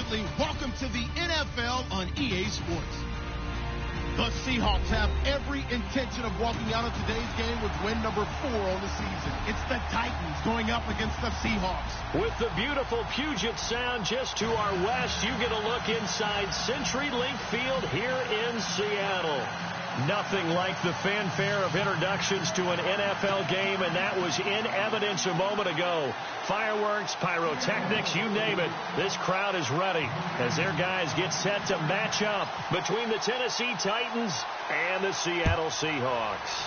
family, welcome to the NFL on EA Sports. The Seahawks have every intention of walking out of today's game with win number 4 on the season. It's the Titans going up against the Seahawks. With the beautiful Puget Sound just to our west, you get a look inside CenturyLink Field here in Seattle. Nothing like the fanfare of introductions to an NFL game, and that was in evidence a moment ago. Fireworks, pyrotechnics, you name it. This crowd is ready as their guys get set to match up between the Tennessee Titans and the Seattle Seahawks.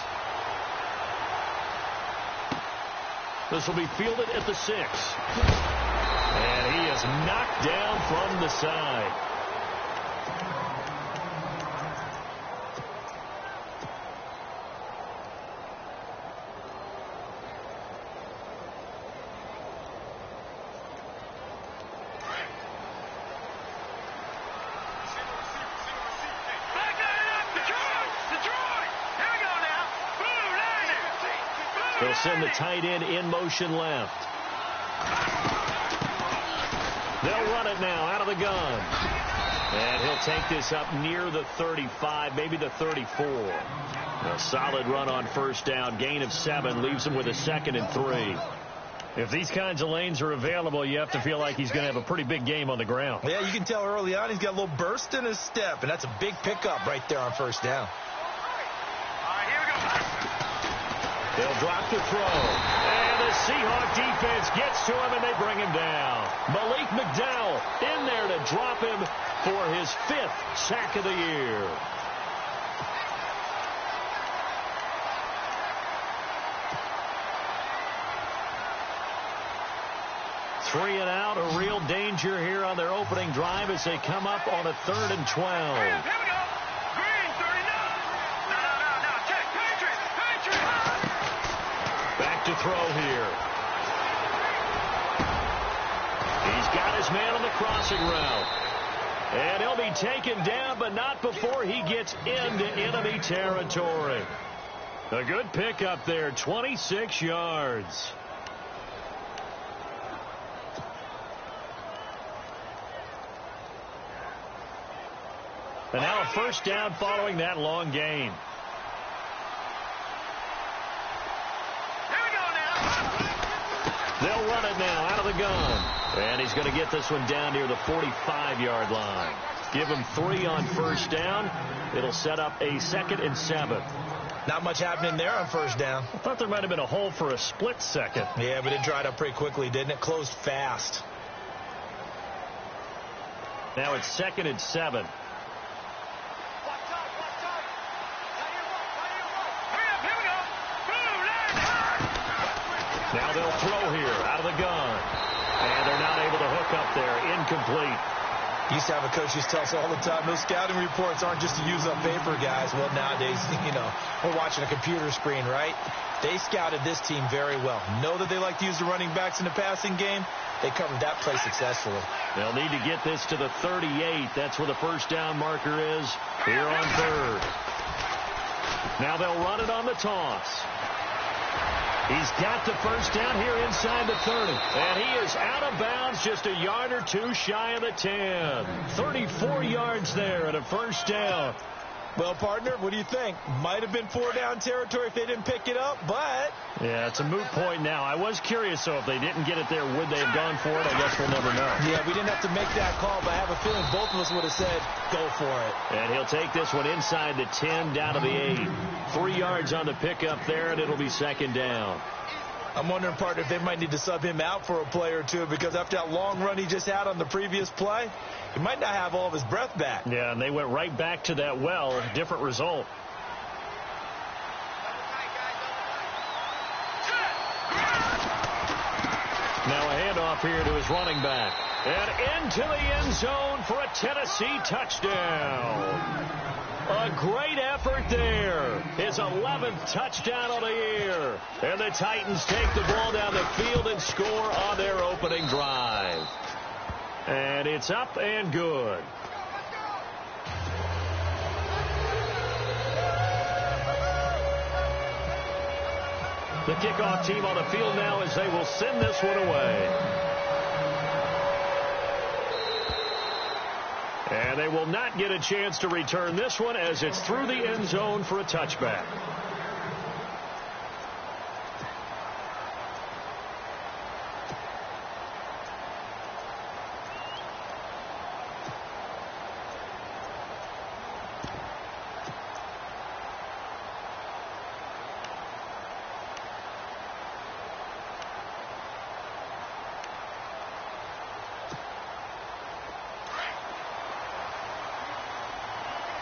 This will be fielded at the 6. And he is knocked down from the side. They'll send the tight end in motion left. They'll run it now out of the gun. And he'll take this up near the 35, maybe the 34. A solid run on first down. Gain of 7 leaves him with a 2nd and 3. If these kinds of lanes are available, you have to feel like he's going to have a pretty big game on the ground. Yeah, you can tell early on he's got a little burst in his step, and that's a big pickup right there on first down. They'll drop the throw. And the Seahawk defense gets to him, and they bring him down. Malik McDowell in there to drop him for his 5th sack of the year. Three and out, a real danger here on their opening drive as they come up on a 3rd and 12. Here we go. Green, 39. No. Check. Patriot. Back to throw here. He's got his man on the crossing route. And he'll be taken down, but not before he gets into enemy territory. A good pickup there, 26 yards. And now a first down following that long gain. They'll run it now out of the gun. And he's going to get this one down near the 45-yard line. Give him 3 on first down. It'll set up a 2nd and 7. Not much happening there on first down. I thought there might have been a hole for a split second. Yeah, but it dried up pretty quickly, didn't it? Closed fast. Now it's 2nd and 7. Now they'll throw here out of the gun. And they're not able to hook up there. Incomplete. Used to have a coach used to tell us all the time, those scouting reports aren't just to use up paper, guys. Well, nowadays, we're watching a computer screen, right? They scouted this team very well. Know that they like to use the running backs in the passing game. They covered that play successfully. They'll need to get this to the 38. That's where the first down marker is here on 3rd. Now they'll run it on the toss. He's got the first down here inside the 30. And he is out of bounds just a yard or 2 shy of the 10. 34 yards there and a first down. Well, partner, what do you think? Might have been 4-down territory if they didn't pick it up, but... Yeah, it's a moot point now. I was curious, so if they didn't get it there, would they have gone for it? I guess we'll never know. Yeah, we didn't have to make that call, but I have a feeling both of us would have said, go for it. And he'll take this one inside the 10, down to the 8. 3 yards on the pickup there, and it'll be 2nd down. I'm wondering, partner, if they might need to sub him out for a play or two, because after that long run he just had on the previous play, he might not have all of his breath back. Yeah, and they went right back to that well. Different result. Now a handoff here to his running back. And into the end zone for a Tennessee touchdown. A great effort there. His 11th touchdown of the year. And the Titans take the ball down the field and score on their opening drive. And it's up and good. The kickoff team on the field now as they will send this one away. And they will not get a chance to return this one as it's through the end zone for a touchback.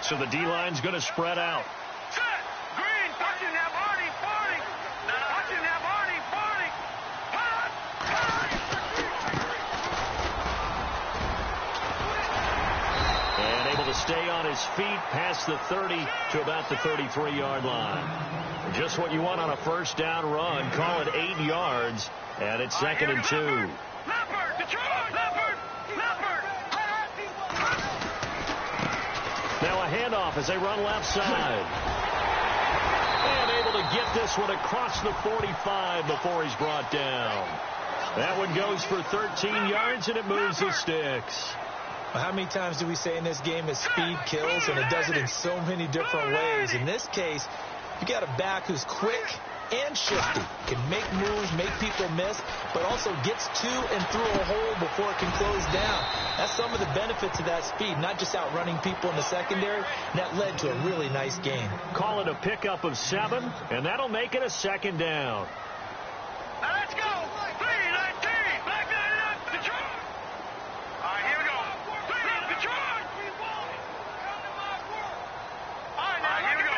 So the D-line's going to spread out. Set. Green. Touching that Barney. 40. Touching that Barney. 40. And able to stay on his feet past the 30 to about the 33-yard line. Just what you want on a first down run. Call it 8 yards. And it's 2nd and 2. Leopard. Detroit. Leopard. Now a handoff as they run left side. And able to get this one across the 45 before he's brought down. That one goes for 13 yards, and it moves the sticks. Well, how many times do we say in this game that speed kills, and it does it in so many different ways? In this case, you got a back who's quick and shifty, can make moves, make people miss, but also gets to and through a hole before it can close down. That's some of the benefits of that speed, not just outrunning people in the secondary. That led to a really nice game. Call it a pickup of 7, and that'll make it a 2nd down. Now let's go. 3-19. Back line up. Detroit. All right, here we go. Detroit. All right, now here we go.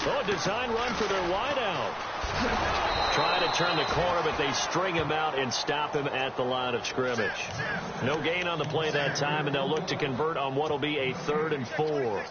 Oh, a design run for their wideout. Try to turn the corner, but they string him out and stop him at the line of scrimmage. No gain on the play that time, and they'll look to convert on what will be a 3rd and 4.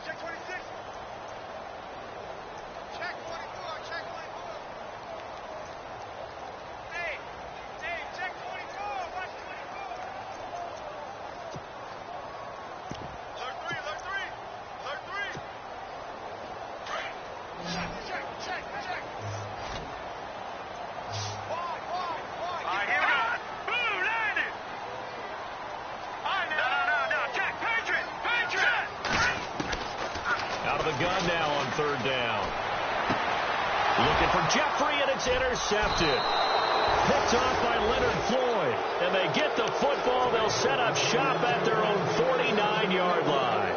Intercepted. Picked off by Leonard Floyd. And they get the football. They'll set up shop at their own 49-yard line.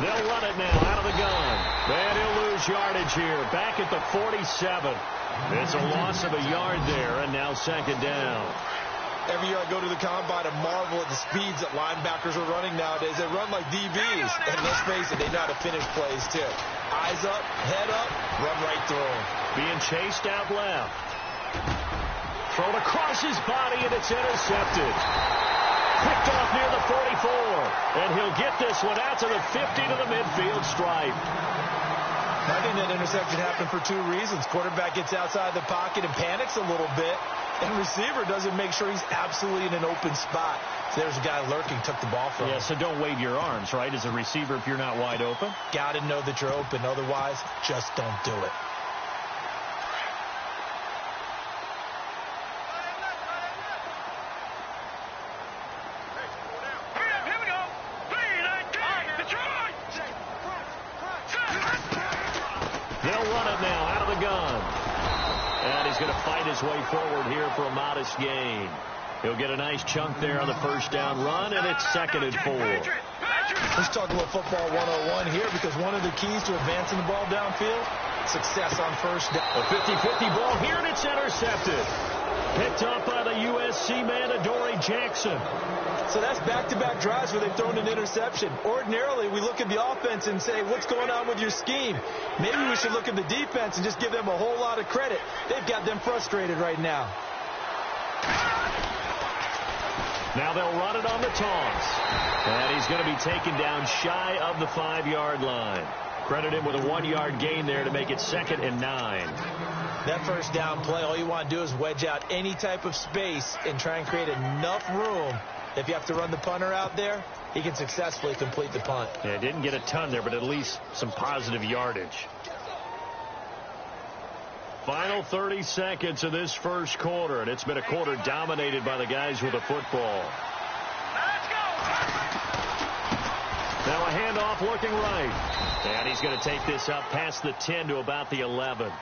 They'll run it now out of the gun. And he'll lose yardage here. Back at the 47. It's a loss of a yard there, and now 2nd down. Every year I go to the combine and marvel at the speeds that linebackers are running nowadays. They run like DBs. And let's face it, they know how to finish plays, too. Eyes up, head up, run right through them. Being chased out left. Thrown across his body, and it's intercepted. Picked off near the 44. And he'll get this one out to the 50 to the midfield stripe. I think that interception happened for 2 reasons. Quarterback gets outside the pocket and panics a little bit. And receiver doesn't make sure he's absolutely in an open spot. So there's a guy lurking, took the ball from him. Yeah, so don't wave your arms, right, as a receiver if you're not wide open. Got to know that you're open. Otherwise, just don't do it. Here we go. 3-19. Detroit. They'll run it now out of the gun. And he's going to fight his way forward here for a modest gain. He'll get a nice chunk there on the first down run, and it's 2nd and 4. Let's talk a little football 101 here, because one of the keys to advancing the ball downfield, success on first down. A 50-50 ball here, and it's intercepted. Picked up by the USC man, Adoree Jackson. So that's back-to-back drives where they've thrown an interception. Ordinarily, we look at the offense and say, what's going on with your scheme? Maybe we should look at the defense and just give them a whole lot of credit. They've got them frustrated right now. Now they'll run it on the toss. And he's going to be taken down shy of the 5-yard line. Credit him with a 1-yard gain there to make it 2nd and 9. That first down play, all you want to do is wedge out any type of space and try and create enough room. If you have to run the punter out there, he can successfully complete the punt. Yeah, didn't get a ton there, but at least some positive yardage. Final 30 seconds of this first quarter, and it's been a quarter dominated by the guys with the football. Let's go! Now a handoff looking right. And he's going to take this up past the 10 to about the 11.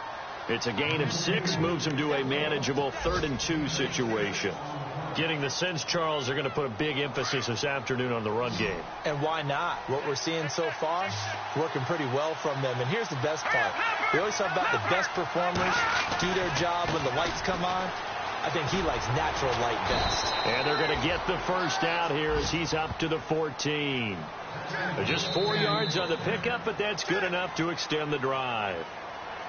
It's a gain of 6, moves him to a manageable 3rd and 2 situation. Getting the sense, Charles, they're going to put a big emphasis this afternoon on the run game. And why not? What we're seeing so far, working pretty well from them. And here's the best part. We always talk about the best performers do their job when the lights come on. I think he likes natural light best. And they're going to get the first down here as he's up to the 14. Just 4 yards on the pickup, but that's good enough to extend the drive.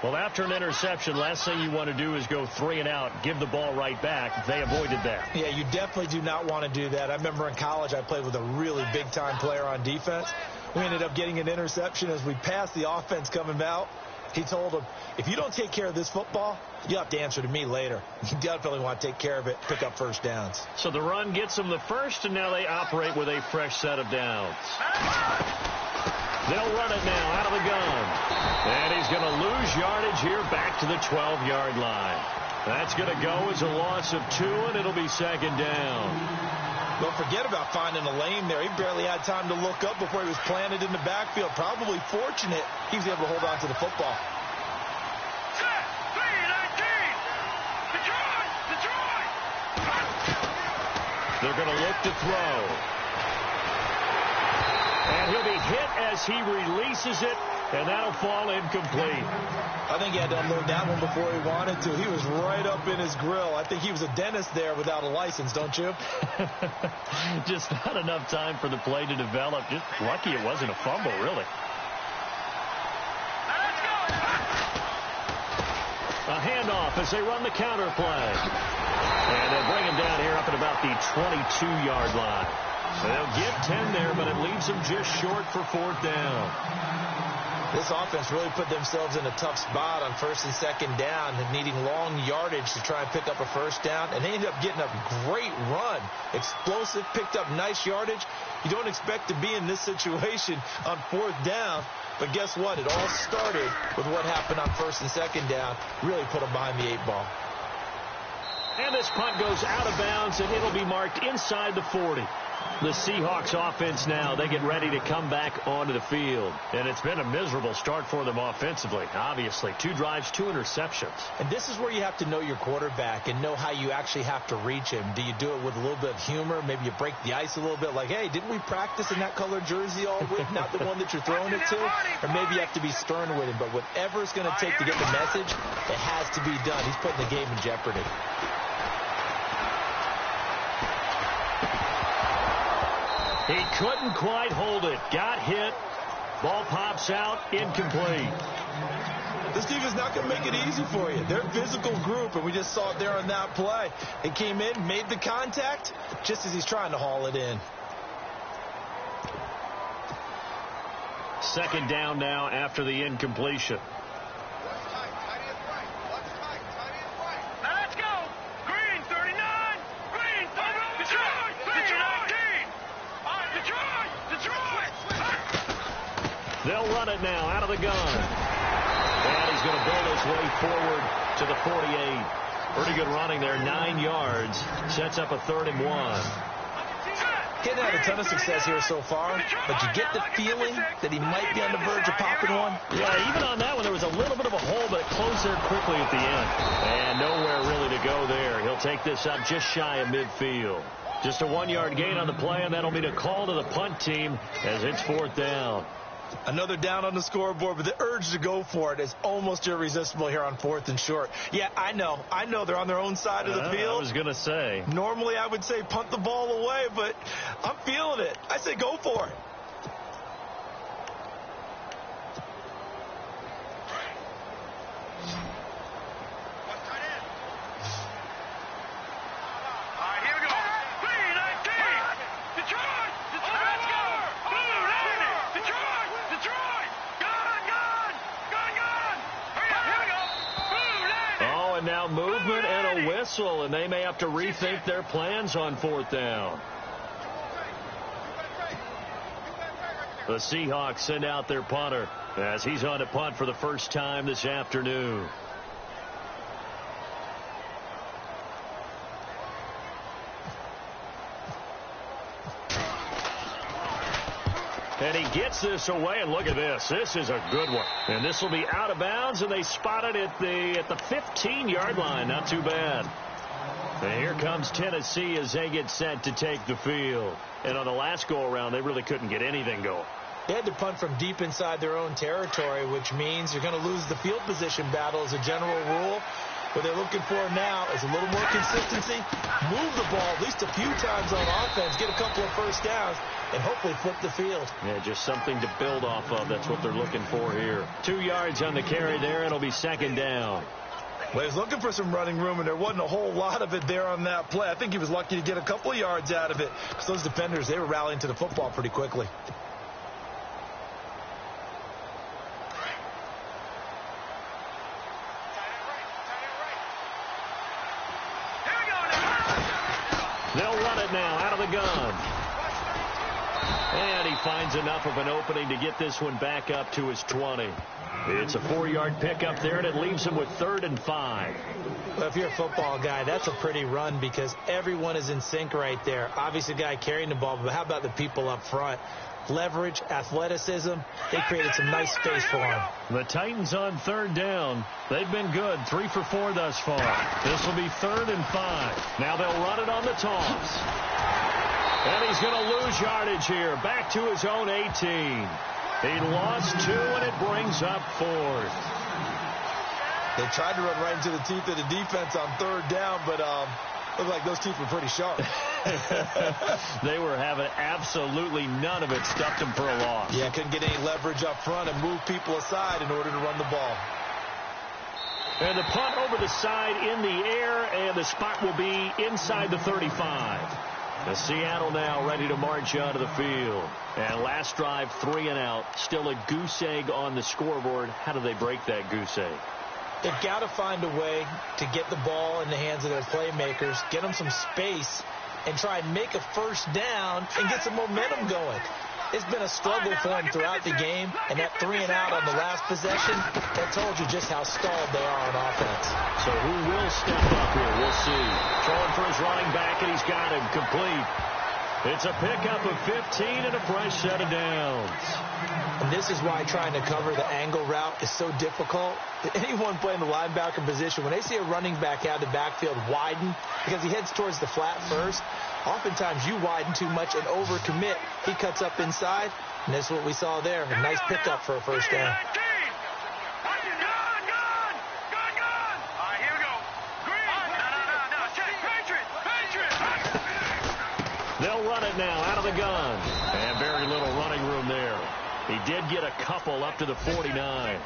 Well, after an interception, last thing you want to do is go 3 and out, give the ball right back. They avoided that. Yeah, you definitely do not want to do that. I remember in college I played with a really big-time player on defense. We ended up getting an interception as we passed the offense coming out. He told him, if you don't take care of this football, you'll have to answer to me later. You definitely want to take care of it, pick up first downs. So the run gets them the first, and now they operate with a fresh set of downs. They'll run it now out of the gun. And he's going to lose yardage here back to the 12-yard line. That's going to go as a loss of 2, and it'll be 2nd down. Don't forget about finding a lane there. He barely had time to look up before he was planted in the backfield. Probably fortunate he was able to hold on to the football. Set! 3-19! Detroit! They're going to look to throw. And he'll be hit as he releases it, and that'll fall incomplete. I think he had to unload that one before he wanted to. He was right up in his grill. I think he was a dentist there without a license, don't you? Just not enough time for the play to develop. Just lucky it wasn't a fumble, really. Let's go! A handoff as they run the counter play. And they'll bring him down here up at about the 22-yard line. So they'll get 10 there, but it leaves them just short for 4th down. This offense really put themselves in a tough spot on 1st and 2nd down and needing long yardage to try and pick up a first down. And they ended up getting a great run. Explosive, picked up nice yardage. You don't expect to be in this situation on 4th down. But guess what? It all started with what happened on 1st and 2nd down. Really put them behind the 8 ball. And this punt goes out of bounds, and it'll be marked inside the 40. The Seahawks offense now, they get ready to come back onto the field. And it's been a miserable start for them offensively, obviously. 2 drives, 2 interceptions. And this is where you have to know your quarterback and know how you actually have to reach him. Do you do it with a little bit of humor? Maybe you break the ice a little bit like, hey, didn't we practice in that colored jersey all week, not the one that you're throwing it to? Or maybe you have to be stern with him. But whatever it's going to take to get the message, it has to be done. He's putting the game in jeopardy. He couldn't quite hold it. Got hit. Ball pops out. Incomplete. This team is not going to make it easy for you. They're a physical group, and we just saw it there on that play. He came in, made the contact, just as he's trying to haul it in. 2nd down now after the incompletion. Let's go! Green, 39! Green, 39! Detroit! Detroit! They'll run it now out of the gun. And he's going to build his way forward to the 48. Pretty good running there, 9 yards. Sets up a 3rd and 1. Getting had a ton of success here so far, but you get the feeling that he might be on the verge of popping one. Yeah, even on that one, there was a little bit of a hole, but it closed there quickly at the end. And nowhere really to go there. He'll take this up just shy of midfield. Just a 1-yard gain on the play, and that'll mean a call to the punt team as it's 4th down. Another down on the scoreboard, but the urge to go for it is almost irresistible here on 4th and short. Yeah, I know they're on their own side of the field. I was going to say. Normally I would say punt the ball away, but I'm feeling it. I say go for it. Now movement and a whistle, and they may have to rethink their plans on 4th down. The Seahawks send out their punter as he's on to punt for the first time this afternoon. And he gets this away, and look at this. This is a good one. And this will be out of bounds, and they spot it at the 15-yard line. Not too bad. And here comes Tennessee as they get set to take the field. And on the last go-around, they really couldn't get anything going. They had to punt from deep inside their own territory, which means you're going to lose the field position battle as a general rule. What they're looking for now is a little more consistency, move the ball at least a few times on offense, get a couple of first downs, and hopefully flip the field. Yeah, just something to build off of. That's what they're looking for here. 2 yards on the carry there, and it'll be 2nd down. Well, he's looking for some running room, and there wasn't a whole lot of it there on that play. I think he was lucky to get a couple of yards out of it because those defenders, they were rallying to the football pretty quickly. They'll run it now out of the gun. And he finds enough of an opening to get this one back up to his 20. It's a 4-yard pickup there, and it leaves him with 3rd and 5. Well, if you're a football guy, that's a pretty run because everyone is in sync right there. Obviously, the guy carrying the ball, but how about the people up front? Leverage, athleticism, they created some nice space for him. The Titans on 3rd down. They've been good, 3 for 4 thus far. This will be 3rd and 5. Now they'll run it on the toss. And he's going to lose yardage here, back to his own 18. He lost 2, and it brings up 4th. They tried to run right into the teeth of the defense on 3rd down, but looked like those teeth were pretty sharp. They were having absolutely none of it. Stuffed them for a loss. Yeah, couldn't get any leverage up front and move people aside in order to run the ball. And the punt over the side in the air, and the spot will be inside the 35. The Seattle now ready to march onto the field. And last drive, 3 and out. Still a goose egg on the scoreboard. How do they break that goose egg? They've got to find a way to get the ball in the hands of their playmakers, get them some space, and try and make a first down and get some momentum going. It's been a struggle for them throughout the game, and that 3 and out on the last possession, that told you just how stalled they are on offense. So who will step up here? We'll see. Throwing for his running back, and he's got him complete. It's a pickup of 15 and a fresh set of downs. And this is why trying to cover the angle route is so difficult. Anyone playing the linebacker position, when they see a running back out of the backfield widen because he heads towards the flat first, oftentimes you widen too much and overcommit. He cuts up inside, and that's what we saw there. A nice pickup for a first down. They'll run it now out of the gun. And very little running room there. He did get a couple up to the 49.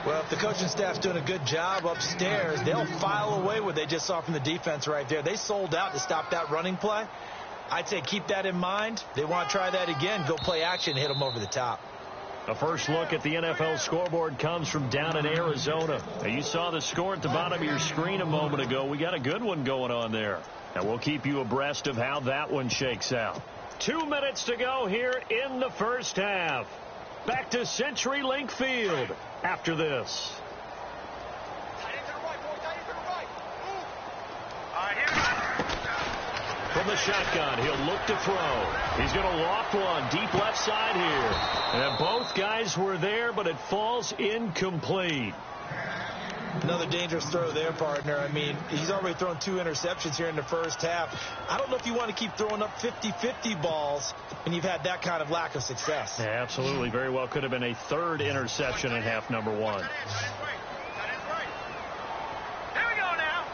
Well, if the coaching staff's doing a good job upstairs, they'll file away what they just saw from the defense right there. They sold out to stop that running play. I'd say keep that in mind. They want to try that again. Go play action and hit them over the top. A first look at the NFL scoreboard comes from down in Arizona. Now, you saw the score at the bottom of your screen a moment ago. We got a good one going on there. And we'll keep you abreast of how that one shakes out. 2 minutes to go here in the first half. Back to CenturyLink Field after this. From the shotgun, he'll look to throw. He's going to loft one deep left side here. And both guys were there, but it falls incomplete. Another dangerous throw there, partner. I mean, he's already thrown 2 interceptions here in the first half. I don't know if you want to keep throwing up 50-50 balls and you've had that kind of lack of success. Yeah, absolutely. Very well could have been a 3rd interception in half number 1. Here we go now.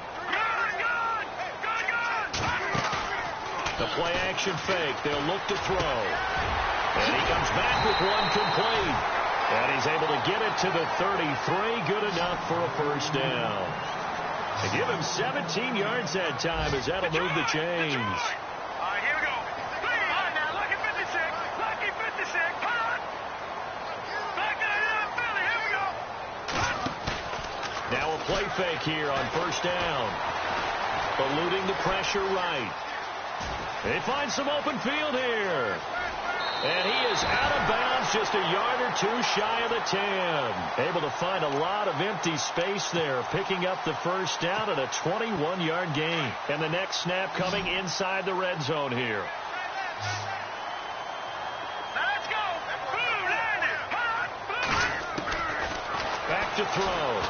The play action fake. They'll look to throw. And he comes back with one complete. And he's able to get it to the 33. Good enough for a first down. To give him 17 yards that time as that'll move the chains. Here we go. Now, lucky 56. Lucky 56. Back to the Philly. Here we go. Now a play fake here on first down. Eluding the pressure right. They find some open field here. And he is out of bounds, just a yard or two shy of the 10. Able to find a lot of empty space there, picking up the first down at a 21-yard gain. And the next snap coming inside the red zone here. Let's go. Back to throw.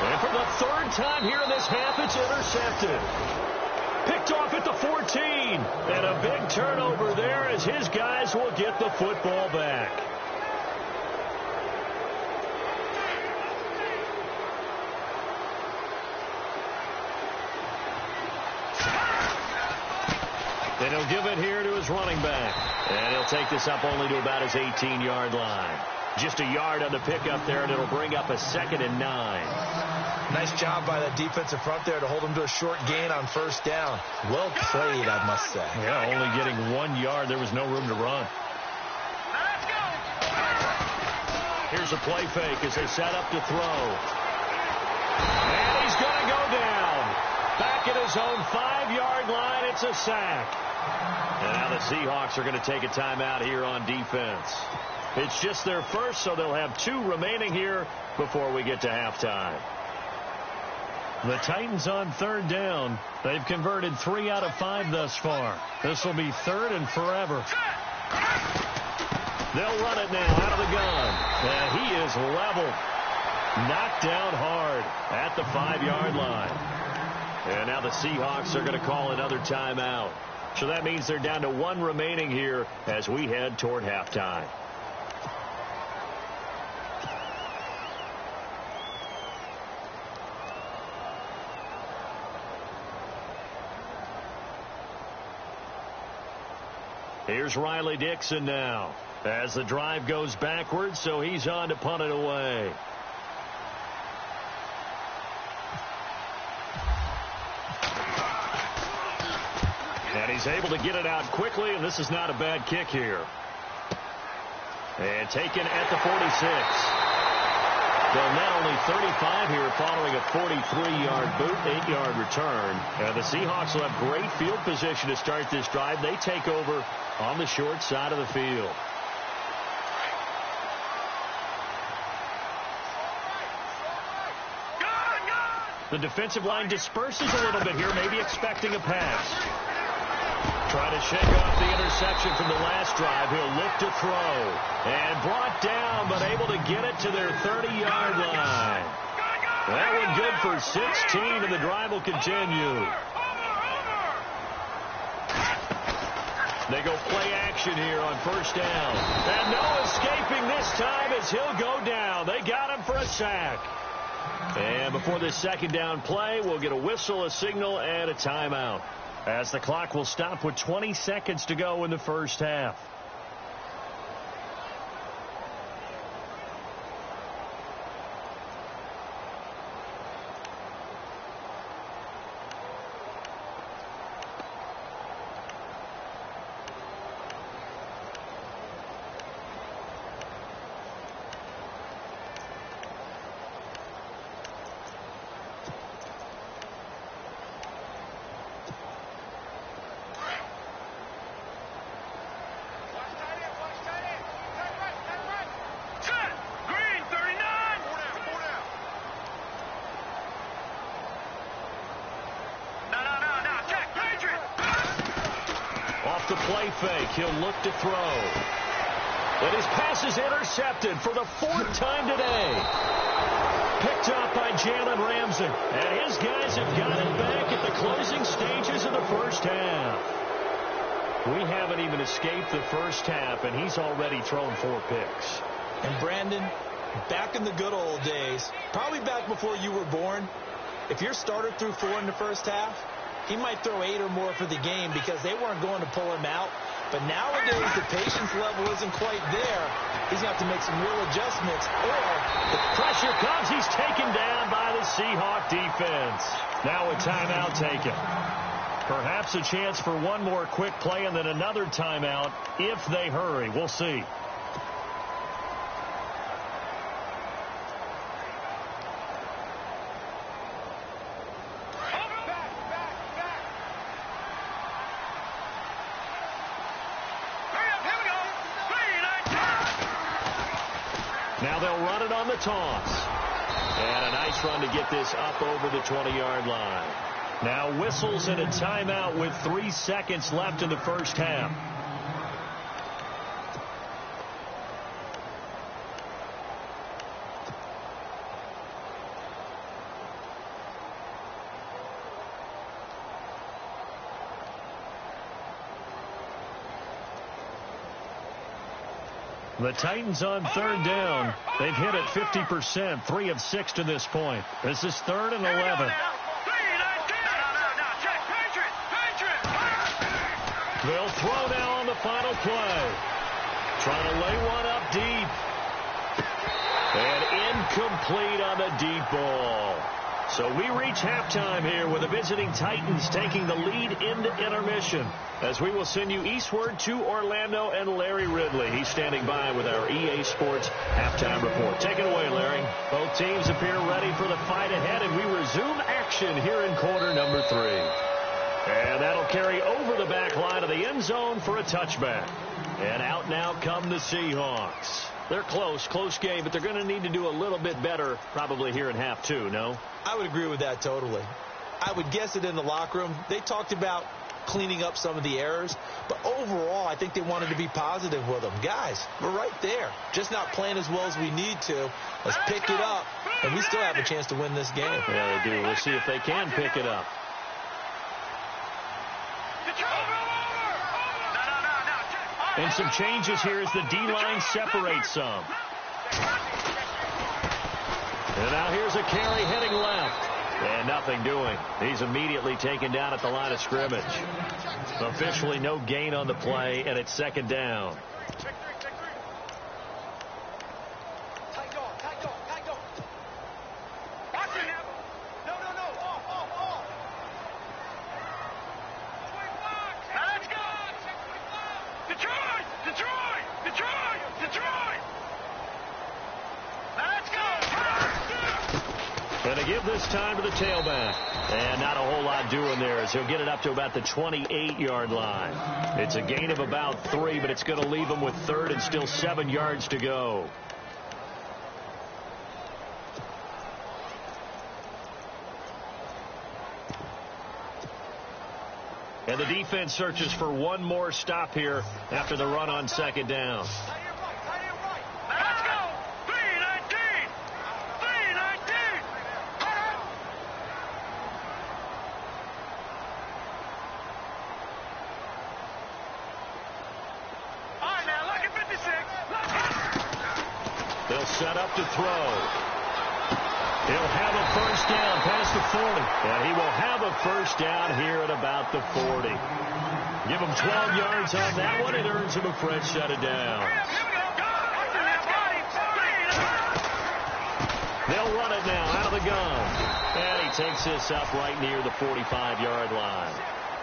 And for the third time here in this half, it's intercepted. Picked off at the 14. And a big turnover there as his guys will get the football back. And he'll give it here to his running back. And he'll take this up only to about his 18-yard line. Just a yard on the pickup there, and it'll bring up a 2nd and 9. Nice job by that defensive front there to hold him to a short gain on first down. Well played, I must say. Yeah, only getting 1 yard. There was no room to run. Let's go. Here's a play fake as they set up to throw. And he's going to go down. Back at his own 5-yard line, it's a sack. And now the Seahawks are going to take a timeout here on defense. It's just their first, so they'll have 2 remaining here before we get to halftime. The Titans on third down. They've converted 3 out of 5 thus far. This will be 3rd and forever. They'll run it now out of the gun. And he is leveled. Knocked down hard at the 5-yard line. And now the Seahawks are going to call another timeout. So that means they're down to 1 remaining here as we head toward halftime. Here's Riley Dixon now as the drive goes backwards, so he's on to punt it away. And he's able to get it out quickly, and this is not a bad kick here. And taken at the 46. They'll net only 35 here following a 43-yard boot, 8-yard return. And the Seahawks will have great field position to start this drive. They take over on the short side of the field. The defensive line disperses a little bit here, maybe expecting a pass. Trying to shake off the interception from the last drive. He'll look to throw. And brought down, but able to get it to their 30-yard line. That one good for 16, and the drive will continue. They go play action here on first down. And no escaping this time as he'll go down. They got him for a sack. And before this second down play, we'll get a whistle, a signal, and a timeout, as the clock will stop with 20 seconds to go in the first half. The play fake. He'll look to throw. And his pass is intercepted for the 4th time today. Picked up by Jalen Ramsey. And his guys have got it back at the closing stages of the first half. We haven't even escaped the first half, and he's already thrown 4 picks. And Brandon, back in the good old days, probably back before you were born, if your starter threw 4 in the first half, he might throw 8 or more for the game because they weren't going to pull him out. But nowadays, the patience level isn't quite there. He's going to have to make some real adjustments. Or the pressure comes. He's taken down by the Seahawk defense. Now a timeout taken. Perhaps a chance for one more quick play and then another timeout if they hurry. We'll see. Now they'll run it on the toss. And a nice run to get this up over the 20-yard line. Now whistles and a timeout with 3 seconds left in the first half. The Titans on third down. They've hit it 50%, 3 of 6 to this point. This is 3rd and 11. They'll throw now on the final play. Trying to lay one up deep. And incomplete on the deep ball. So we reach halftime here with the visiting Titans taking the lead into intermission. As we will send you eastward to Orlando and Larry Ridley. He's standing by with our EA Sports halftime report. Take it away, Larry. Both teams appear ready for the fight ahead, and we resume action here in quarter number 3. And that'll carry over the back line of the end zone for a touchback. And out now come the Seahawks. They're close game, but they're going to need to do a little bit better probably here in half 2, no? I would agree with that totally. I would guess it in the locker room. They talked about cleaning up some of the errors, but overall I think they wanted to be positive with them. Guys, we're right there. Just not playing as well as we need to. Let's pick it up, and we still have a chance to win this game. Yeah, they do. We'll see if they can pick it up. And some changes here as the D-line separates some. And now here's a carry heading left. And nothing doing. He's immediately taken down at the line of scrimmage. Officially no gain on the play, and it's 2nd down. And to give this time to the tailback. And not a whole lot doing there as he'll get it up to about the 28-yard line. It's a gain of about 3, but it's going to leave him with 3rd and still 7 yards to go. And the defense searches for one more stop here after the run on 2nd down. They'll set up to throw. He'll have a first down past the 40. And he will have a first down here at about the 40. Give him 12 yards on that one. It earns him a fresh set of downs. They'll run it now out of the gun. And he takes this up right near the 45-yard line.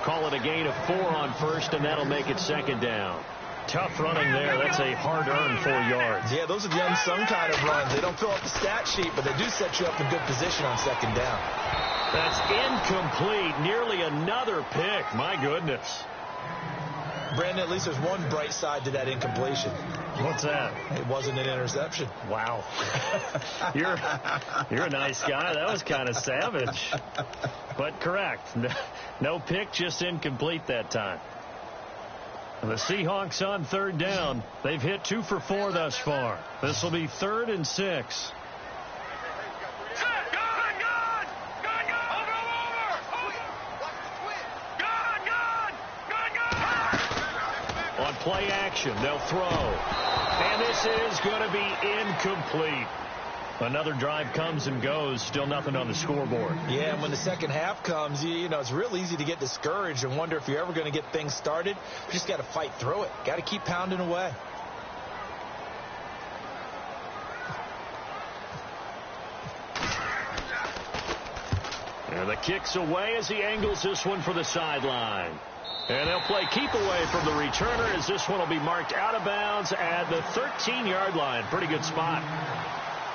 Call it a gain of 4 on first, and that'll make it 2nd down. Tough running there. That's a hard-earned 4 yards. Yeah, those are the unsung kind of runs. They don't fill up the stat sheet, but they do set you up in good position on 2nd down. That's incomplete. Nearly another pick. My goodness. Brandon, at least there's one bright side to that incompletion. What's that? It wasn't an interception. Wow. You're a nice guy. That was kind of savage. But correct. No pick, just incomplete that time. The Seahawks on 3rd down. They've hit 2 for 4 thus far. This will be 3rd and 6. On play action, they'll throw. And this is going to be incomplete. Another drive comes and goes. Still nothing on the scoreboard. Yeah, and when the second half comes, you know, it's real easy to get discouraged and wonder if you're ever going to get things started. You just got to fight through it. Got to keep pounding away. And the kick's away as he angles this one for the sideline. And they'll play keep away from the returner as this one will be marked out of bounds at the 13-yard line. Pretty good spot.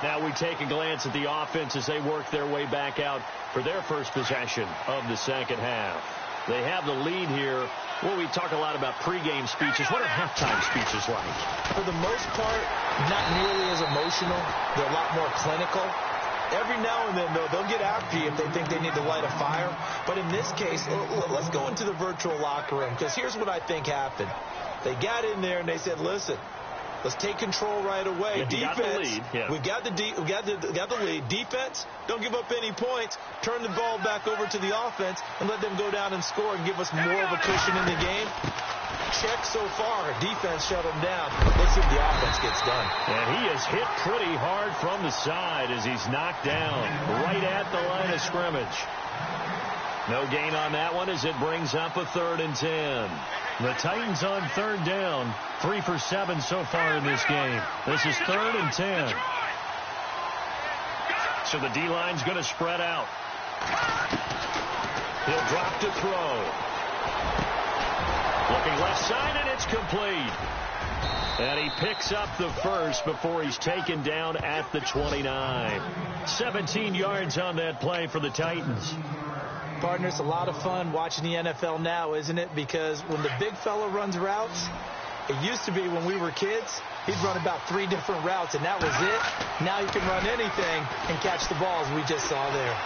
Now we take a glance at the offense as they work their way back out for their first possession of the second half. They have the lead here. Well, we talk a lot about pregame speeches. What are halftime speeches like? For the most part, not nearly as emotional. They're a lot more clinical. Every now and then, though, they'll get after you if they think they need to light a fire. But in this case, let's go into the virtual locker room, because here's what I think happened. They got in there and they said, listen, let's take control right away. Yeah, Defense, we've got the lead. Defense, don't give up any points. Turn the ball back over to the offense and let them go down and score and give us more of a cushion in the game. Check so far. Defense shut him down. Let's see if the offense gets done. And he is hit pretty hard from the side as he's knocked down right at the line of scrimmage. No gain on that one as it brings up a 3rd and 10. The Titans on 3rd down. 3 for 7 so far in this game. This is 3rd and 10. So the D-line's going to spread out. He'll drop to throw. Looking left side, and it's complete. And he picks up the first before he's taken down at the 29. 17 yards on that play for the Titans. Partner, it's a lot of fun watching the NFL now, isn't it? Because when the big fella runs routes, it used to be when we were kids, he'd run about 3 different routes, and that was it. Now you can run anything and catch the balls we just saw there.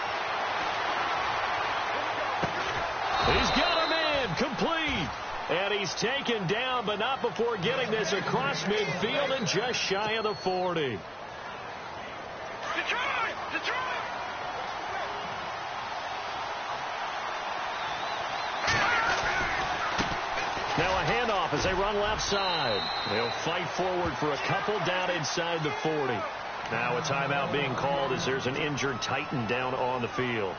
He's got a man complete. And he's taken down, but not before getting this across midfield and just shy of the 40. Detroit! Detroit! Now a handoff as they run left side. They'll fight forward for a couple down inside the 40. Now a timeout being called as there's an injured Titan down on the field.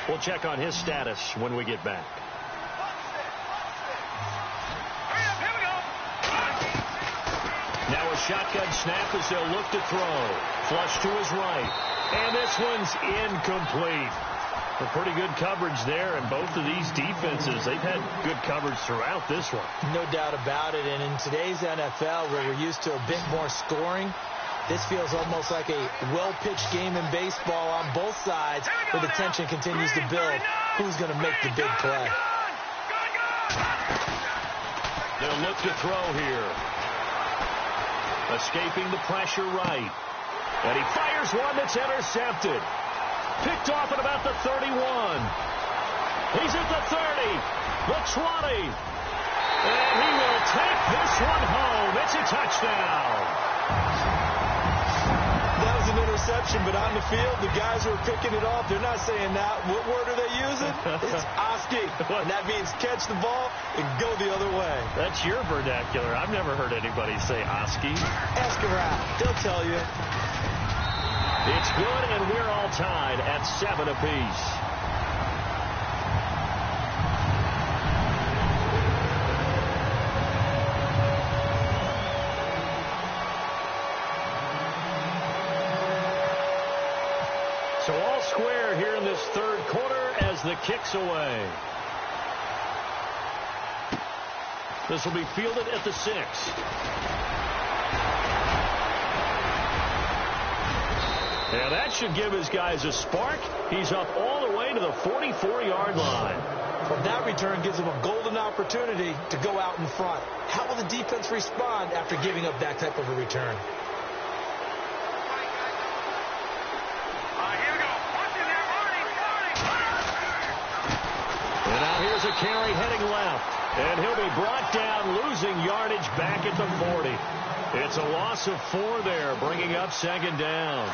We'll check on his status when we get back. Now a shotgun snap as they'll look to throw. Flush to his right. And this one's incomplete. A pretty good coverage there, and both of these defenses, they've had good coverage throughout this one. No doubt about it, and in today's NFL, where we're used to a bit more scoring, this feels almost like a well-pitched game in baseball on both sides, where the tension continues to build. Who's going to make the big play? They'll look to throw here. Escaping the pressure right. And he fires one that's intercepted. Picked off at about the 31. He's at the 30, the 20. And he will take this one home. It's a touchdown. That was an interception, but on the field, the guys who are picking it off, they're not saying that. What word are they using? It's Oski. And that means catch the ball and go the other way. That's your vernacular. I've never heard anybody say Oski. Ask around. They'll tell you. It's good, and we're all tied at 7 apiece. So all square here in this third quarter as the kick's away. This will be fielded at the 6. Yeah, that should give his guys a spark. He's up all the way to the 44-yard line. Well, that return gives him a golden opportunity to go out in front. How will the defense respond after giving up that type of a return? Here we go. Watch him there, Marty. And now here's a carry heading left. And he'll be brought down, losing yardage back at the 40. It's a loss of 4 there, bringing up 2nd down.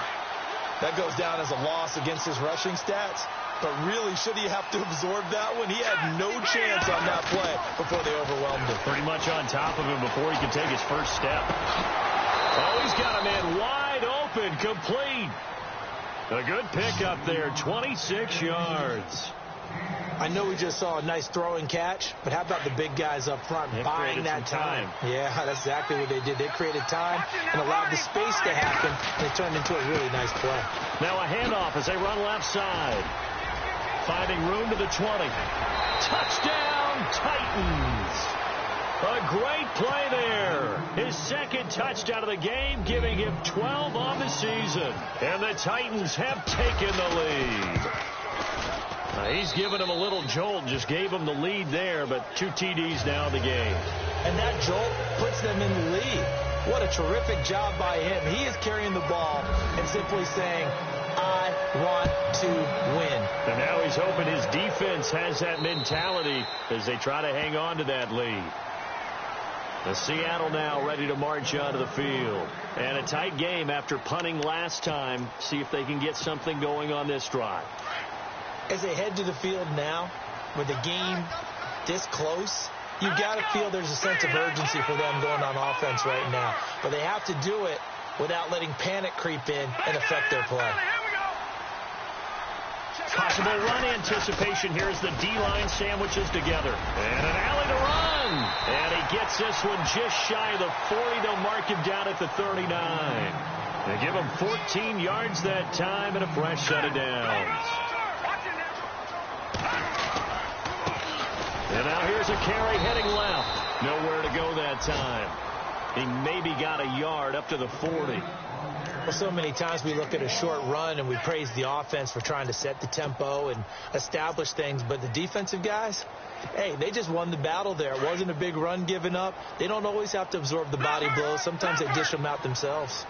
That goes down as a loss against his rushing stats. But really, should he have to absorb that one? He had no chance on that play before they overwhelmed him. Pretty much on top of him before he could take his first step. Oh, he's got a man wide open, complete. A good pickup there, 26 yards. I know we just saw a nice throw and catch, but how about the big guys up front buying that time? Yeah, that's exactly what they did. They created time and allowed the space to happen, and it turned into a really nice play. Now a handoff as they run left side. Finding room to the 20. Touchdown, Titans. A great play there. His 2nd touchdown of the game, giving him 12 on the season. And the Titans have taken the lead. He's given him a little jolt, just gave him the lead there, but 2 TDs now in the game. And that jolt puts them in the lead. What a terrific job by him. He is carrying the ball and simply saying, I want to win. And now he's hoping his defense has that mentality as they try to hang on to that lead. The Seattle now ready to march onto the field. And a tight game after punting last time. See if they can get something going on this drive. As they head to the field now, with the game this close, you've got to feel there's a sense of urgency for them going on offense right now. But they have to do it without letting panic creep in and affect their play. Possible run anticipation here as the D-line sandwiches together. And an alley to run. And he gets this one just shy of the 40. They'll mark him down at the 39. They give him 14 yards that time and a fresh set of downs. And now here's a carry heading left. Nowhere to go that time. He maybe got a yard up to the 40. Well, so many times we look at a short run and we praise the offense for trying to set the tempo and establish things. But the defensive guys, hey, they just won the battle there. It wasn't a big run given up. They don't always have to absorb the body blows. Sometimes they dish them out themselves.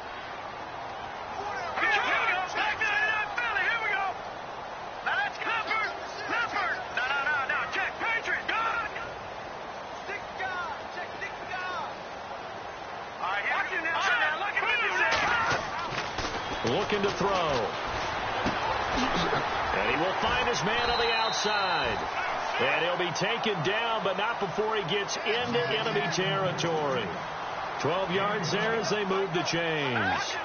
Looking to throw. And he will find his man on the outside. And he'll be taken down, but not before he gets into enemy territory. 12 yards there as they move the chains.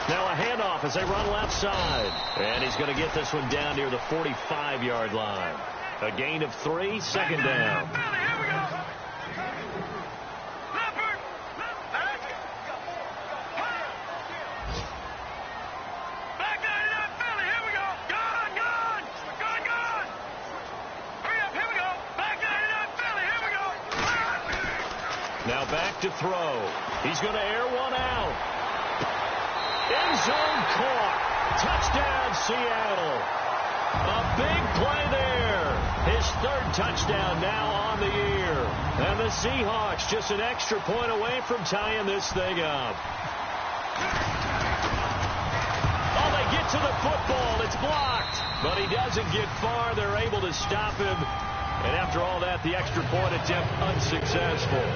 Now a handoff as they run left side. And he's going to get this one down near the 45-yard line. A gain of 3, second down. Now back to throw. He's going to air one out. End zone caught. Touchdown, Seattle. A big play there. His 3rd touchdown now on the year. And the Seahawks just an extra point away from tying this thing up. Oh, they get to the football. It's blocked. But he doesn't get far. They're able to stop him. And after all that, the extra point attempt unsuccessful.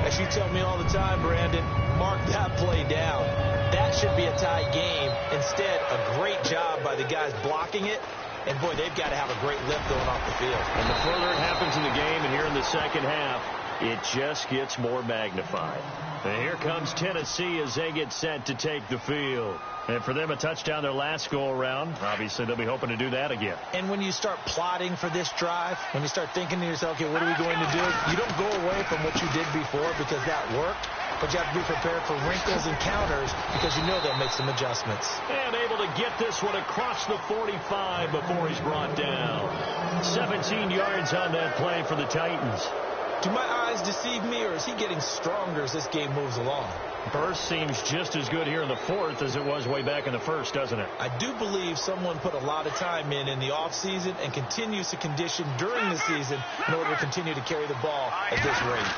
As you tell me all the time, Brandon, mark that play down. That should be a tie game. Instead, a great job by the guys blocking it. And, boy, they've got to have a great lift going off the field. And the further it happens in the game, and here in the second half, it just gets more magnified. And here comes Tennessee as they get set to take the field. And for them, a touchdown their last go-around. Obviously, they'll be hoping to do that again. And when you start plotting for this drive, when you start thinking to yourself, okay, what are we going to do? You don't go away from what you did before because that worked. But you have to be prepared for wrinkles and counters because you know they'll make some adjustments. And able to get this one across the 45 before he's brought down. 17 yards on that play for the Titans. Do my eyes deceive me, or is he getting stronger as this game moves along? Burst seems just as good here in the 4th as it was way back in the 1st, doesn't it? I do believe someone put a lot of time in the offseason and continues to condition during the season in order to continue to carry the ball at this rate.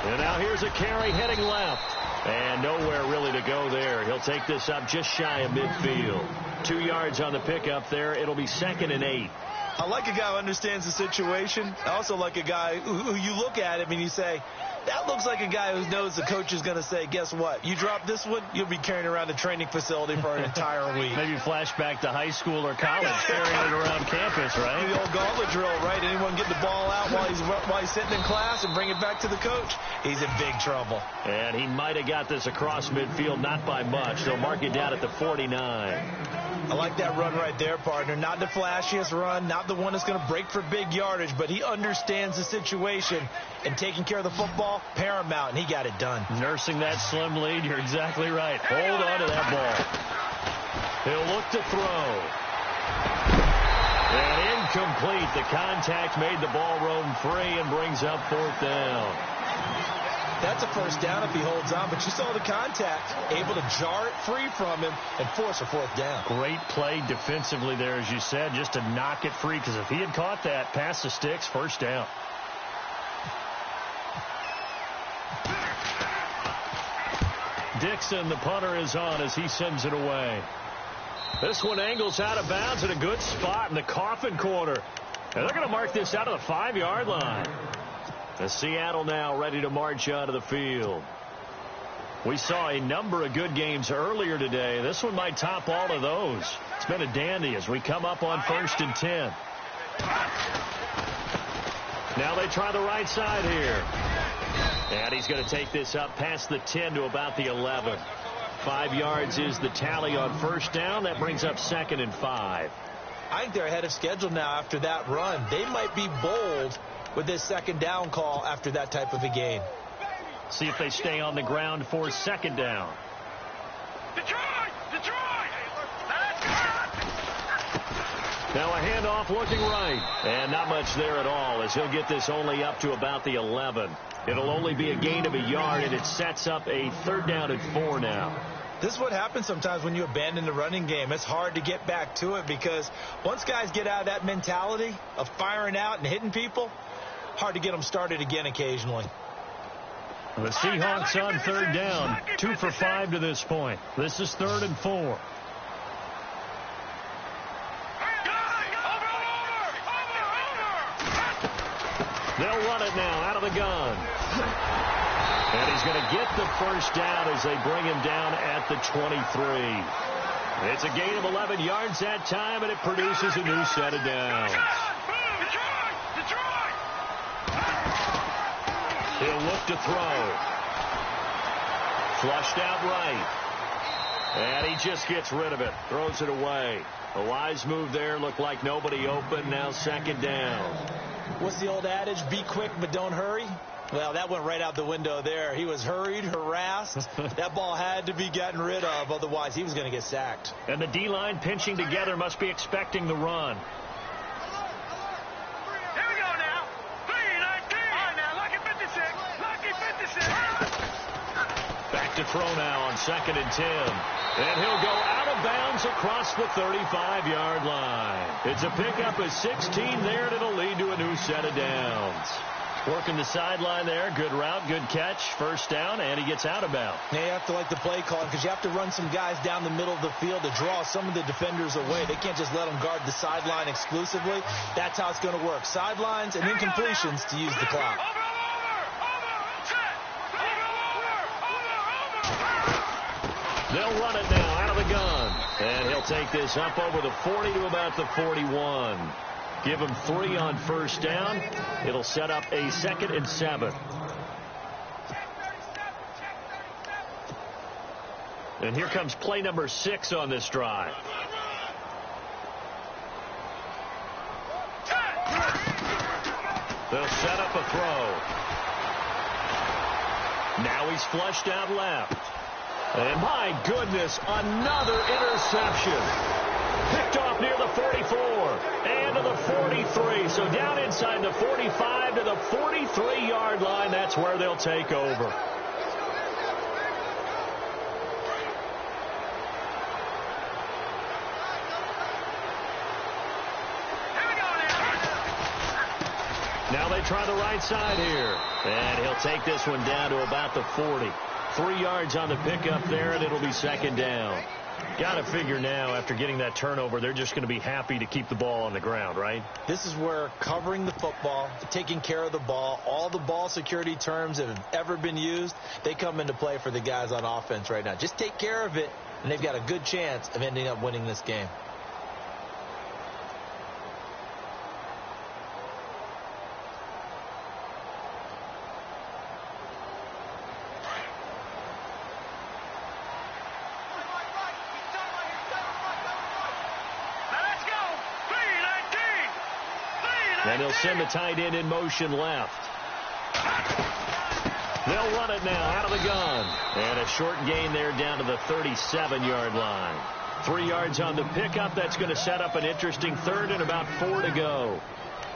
And now here's a carry heading left. And nowhere really to go there. He'll take this up just shy of midfield. 2 yards on the pickup there. It'll be 2nd and 8. I like a guy who understands the situation. I also like a guy who you look at him and you say, that looks like a guy who knows the coach is going to say, guess what? You drop this one, you'll be carrying around the training facility for an entire week. Maybe flashback to high school or college, carrying it around campus, right? The old gauntlet drill, right? Anyone get the ball out while he's sitting in class and bring it back to the coach? He's in big trouble. And he might have got this across midfield, not by much. They'll mark it down at the 49. I like that run right there, partner. Not the flashiest run, not the one that's going to break for big yardage, but he understands the situation, and taking care of the football, paramount, and he got it done. Nursing that slim lead, you're exactly right. Hold on to that ball. He'll look to throw. And incomplete. The contact made the ball roam free and brings up 4th down. That's a first down if he holds on, but you saw the contact, able to jar it free from him and force a fourth down. Great play defensively there, as you said, just to knock it free, because if he had caught that, pass the sticks, first down. Dixon, the punter, is on as he sends it away. This one angles out of bounds in a good spot in the coffin corner. And they're going to mark this out of the 5-yard line. The Seattle now ready to march out of the field. We saw a number of good games earlier today. This one might top all of those. It's been a dandy as we come up on 1st and 10. Now they try the right side here. And he's going to take this up past the 10 to about the 11. 5 yards is the tally on first down. That brings up 2nd and 5. I think they're ahead of schedule now after that run. They might be bold with this 2nd down call after that type of a gain. See if they stay on the ground for 2nd down. Detroit! Now a handoff looking right. And not much there at all as he'll get this only up to about the 11. It'll only be a gain of a yard, and it sets up a 3rd down and 4 now. This is what happens sometimes when you abandon the running game. It's hard to get back to it because once guys get out of that mentality of firing out and hitting people, hard to get them started again occasionally. The Seahawks on 3rd down, 2 for 5 to this point. This is 3rd and 4. They'll run it now out of the gun. And he's going to get the first down as they bring him down at the 23. It's a gain of 11 yards that time, and it produces a new set of downs. He'll look to throw. Flushed out right. And he just gets rid of it. Throws it away. A wise move there. Looked like nobody open. Now 2nd down. What's the old adage? Be quick, but don't hurry. Well, that went right out the window there. He was hurried, harassed. That ball had to be gotten rid of. Otherwise, he was going to get sacked. And the D-line pinching together must be expecting the run. Here we go now. 3-19. All right, now, lucky 56. Lucky 56. Back to throw now on 2nd and 10. And he'll go out of bounds across the 35-yard line. It's a pickup of 16 there, and it'll lead to a new set of downs. Working the sideline there. Good route, good catch. First down, and he gets out of bounds. Now you have to like the play call because you have to run some guys down the middle of the field to draw some of the defenders away. They can't just let them guard the sideline exclusively. That's how it's going to work. Sidelines and incompletions to use the clock. They'll run it now out of the gun. And he'll take this up over the 40 to about the 41. Give him 3 on first down. It'll set up a 2nd and 7. And here comes play number 6 on this drive. They'll set up a throw. Now he's flushed out left. And my goodness, another interception. Picked off near the 44 and to the 43. So down inside the 45 to the 43-yard line. That's where they'll take over. Now they try the right side here. And he'll take this one down to about the 40. 3 yards on the pickup there, and it'll be 2nd down. Got to figure now, after getting that turnover, they're just going to be happy to keep the ball on the ground, right? This is where covering the football, taking care of the ball, all the ball security terms that have ever been used, they come into play for the guys on offense right now. Just take care of it, and they've got a good chance of ending up winning this game. And he'll send the tight end in motion left. They'll run it now out of the gun. And a short gain there down to the 37-yard line. 3 yards on the pickup. That's going to set up an interesting 3rd and about 4 to go.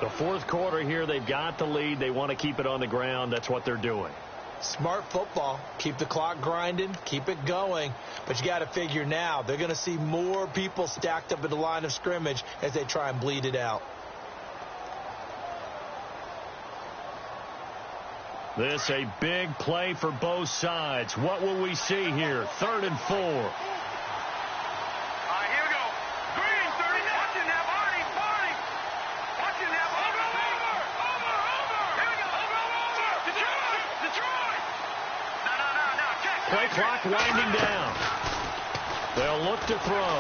The 4th quarter here, they've got the lead. They want to keep it on the ground. That's what they're doing. Smart football. Keep the clock grinding. Keep it going. But you got to figure now they're going to see more people stacked up at the line of scrimmage as they try and bleed it out. This a big play for both sides. What will we see here? 3rd and 4. Here we go. Green, 30. Watching that, Barney. Watching that. Over. Here we go. Over. Detroit. No. Check. Play clock winding down. They'll look to throw.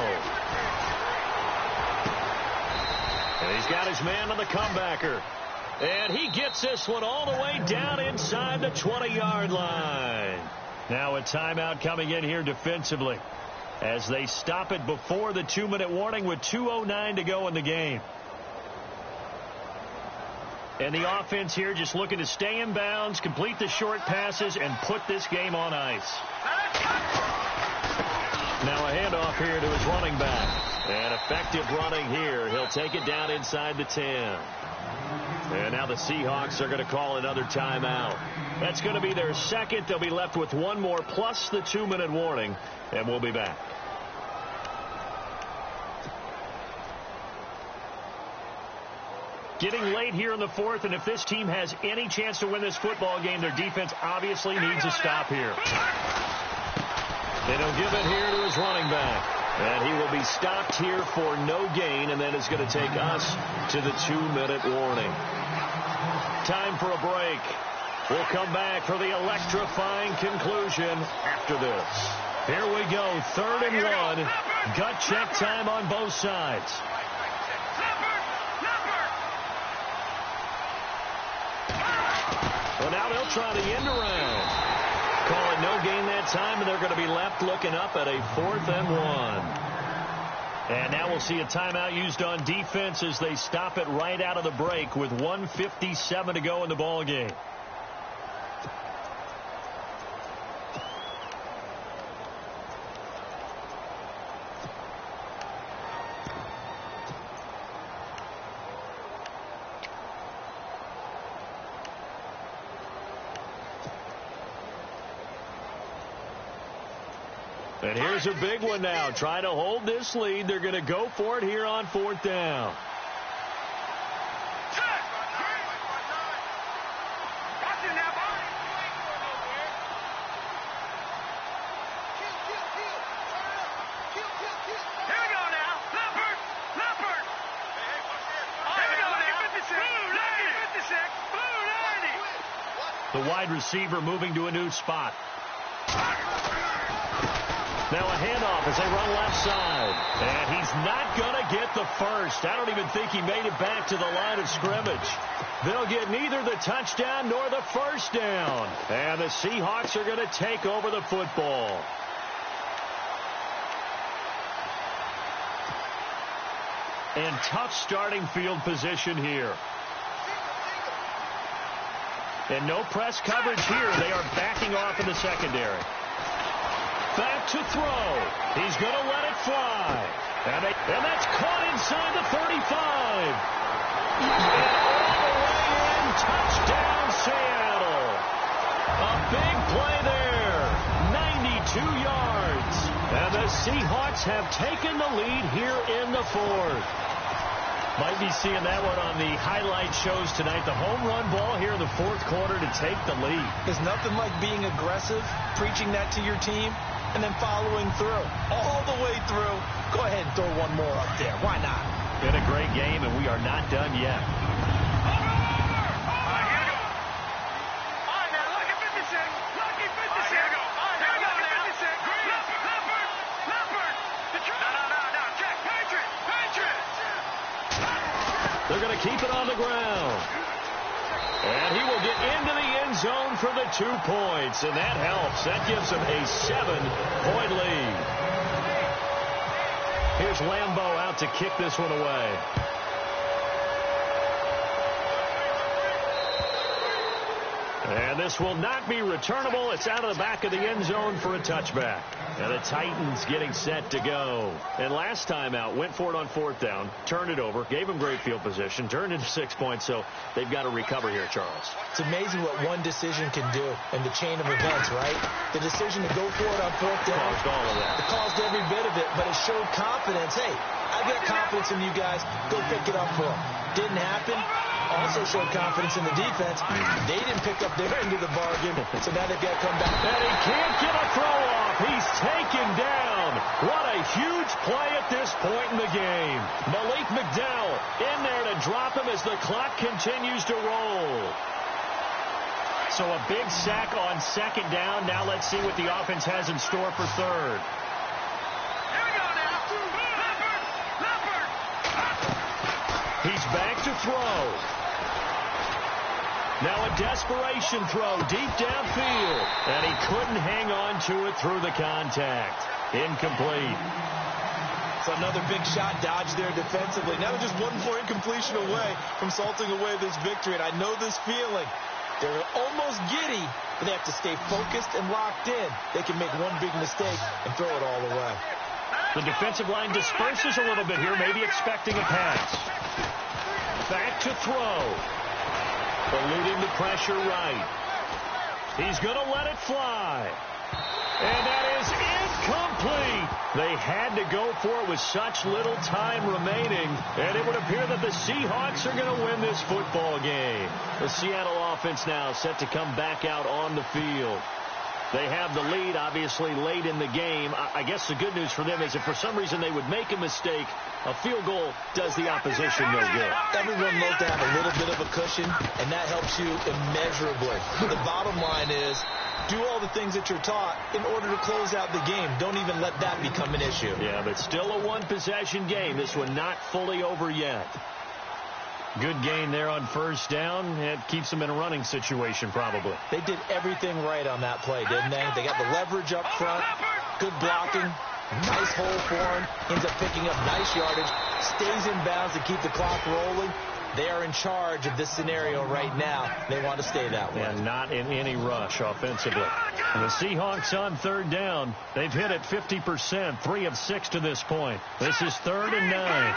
And he's got his man on the comebacker. And he gets this one all the way down inside the 20-yard line. Now a timeout coming in here defensively as they stop it before the 2-minute warning with 2:09 to go in the game. And the offense here just looking to stay in bounds, complete the short passes, and put this game on ice. Now a handoff here to his running back. And effective running here. He'll take it down inside the 10. And now the Seahawks are going to call another timeout. That's going to be their second. They'll be left with one more plus the 2-minute warning. And we'll be back. Getting late here in the 4th, and if this team has any chance to win this football game, their defense obviously needs a stop here. And he'll give it here to his running back. And he will be stopped here for no gain, and then it's going to take us to the 2-minute warning. Time for a break. We'll come back for the electrifying conclusion after this. Here we go, 3rd and 1. Gut check time on both sides. Well, now they'll try the end around. Call it no gain that time, and they're going to be left looking up at a 4th and 1. And now we'll see a timeout used on defense as they stop it right out of the break with 1:57 to go in the ball game. And here's a big one now. Trying to hold this lead. They're going to go for it here on 4th down. The wide receiver moving to a new spot. Now a handoff as they run left side. And he's not going to get the first. I don't even think he made it back to the line of scrimmage. They'll get neither the touchdown nor the first down. And the Seahawks are going to take over the football. And tough starting field position here. And no press coverage here. They are backing off in the secondary. Back to throw. He's going to let it fly. And that's caught inside the 35. And all the way in. Touchdown, Seattle. A big play there. 92 yards. And the Seahawks have taken the lead here in the 4th. Might be seeing that one on the highlight shows tonight. The home run ball here in the 4th quarter to take the lead. There's nothing like being aggressive, preaching that to your team, and then following through. All the way through. Go ahead and throw one more up there. Why not? Been a great game, and we are not done yet. They're going to keep it on the ground. And he will get into the end zone for the 2 points. And that helps. That gives him a 7-point lead. Here's Lambeau out to kick this one away. And this will not be returnable. It's out of the back of the end zone for a touchback. And the Titans getting set to go. And last time out, went for it on 4th down, turned it over, gave them great field position, turned into 6 points, so they've got to recover here, Charles. It's amazing what one decision can do in the chain of events, right? The decision to go for it on 4th down. Caused all of that. It caused every bit of it, but it showed confidence. Hey, I've got confidence in you guys. Go pick it up for them. Didn't happen. Also showed confidence in the defense. They didn't pick up their end of the bargain, so now they've got to come back. And he can't get a throw off. He's taken down. What a huge play at this point in the game. Malik McDowell in there to drop him as the clock continues to roll. So a big sack on 2nd down. Now let's see what the offense has in store for 3rd. Here we go now. Leopard. He's back to throw. Now a desperation throw deep downfield. And he couldn't hang on to it through the contact. Incomplete. So another big shot dodged there defensively. Now they're just one more incompletion away from salting away this victory. And I know this feeling. They're almost giddy, but they have to stay focused and locked in. They can make one big mistake and throw it all away. The defensive line disperses a little bit here, maybe expecting a pass. Back to throw. Eluding the pressure right. He's going to let it fly. And that is incomplete. They had to go for it with such little time remaining, and it would appear that the Seahawks are going to win this football game. The Seattle offense now set to come back out on the field. They have the lead, obviously, late in the game. I guess the good news for them is if for some reason they would make a mistake, a field goal does the opposition no good. Everyone loves to have a little bit of a cushion, and that helps you immeasurably. The bottom line is do all the things that you're taught in order to close out the game. Don't even let that become an issue. Yeah, but still a one-possession game. This one not fully over yet. Good gain there on 1st down. It keeps them in a running situation probably. They did everything right on that play, didn't they? They got the leverage up front, good blocking, nice hole for him, ends up picking up nice yardage, stays in bounds to keep the clock rolling. They are in charge of this scenario right now. They want to stay that way. And not in any rush offensively. And the Seahawks on 3rd down. They've hit it 50%, 3 of 6 to this point. This is 3rd and 9.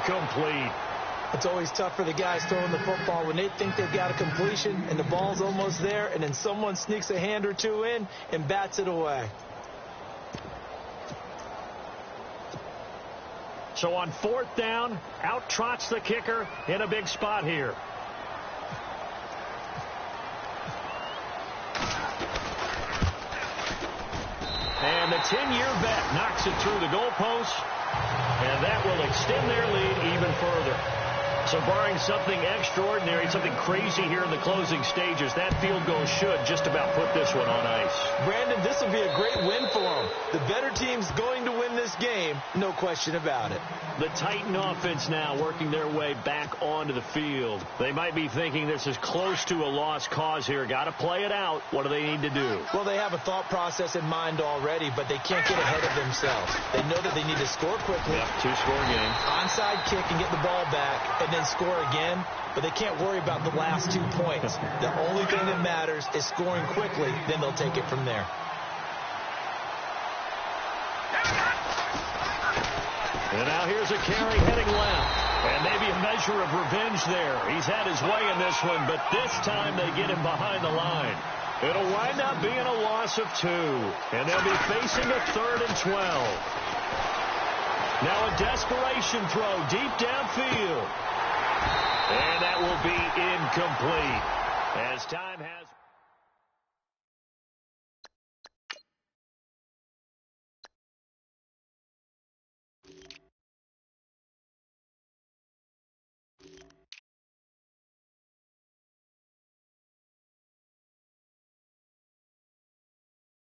Incomplete. It's always tough for the guys throwing the football when they think they've got a completion and the ball's almost there, and then someone sneaks a hand or two in and bats it away. So on 4th down, out trots the kicker in a big spot here. And the 10-year vet knocks it through the goalpost. And that will extend their lead even further. So barring something extraordinary, something crazy here in the closing stages, that field goal should just about put this one on ice. Brandon, this will be a great win for them. The better team's going to win this game, no question about it. The Titan offense now working their way back onto the field. They might be thinking this is close to a lost cause here. Got to play it out. What do they need to do? Well, they have a thought process in mind already, but they can't get ahead of themselves. They know that they need to score quickly. Yep, 2-score game. Onside kick and get the ball back, and then score again. But they can't worry about the last 2 points. The only thing that matters is scoring quickly. Then they'll take it from there. And now here's a carry heading left. And maybe a measure of revenge there. He's had his way in this one, but this time they get him behind the line. It'll wind up being a loss of 2. And they'll be facing a 3rd and 12. Now a desperation throw deep downfield. And that will be incomplete as time has...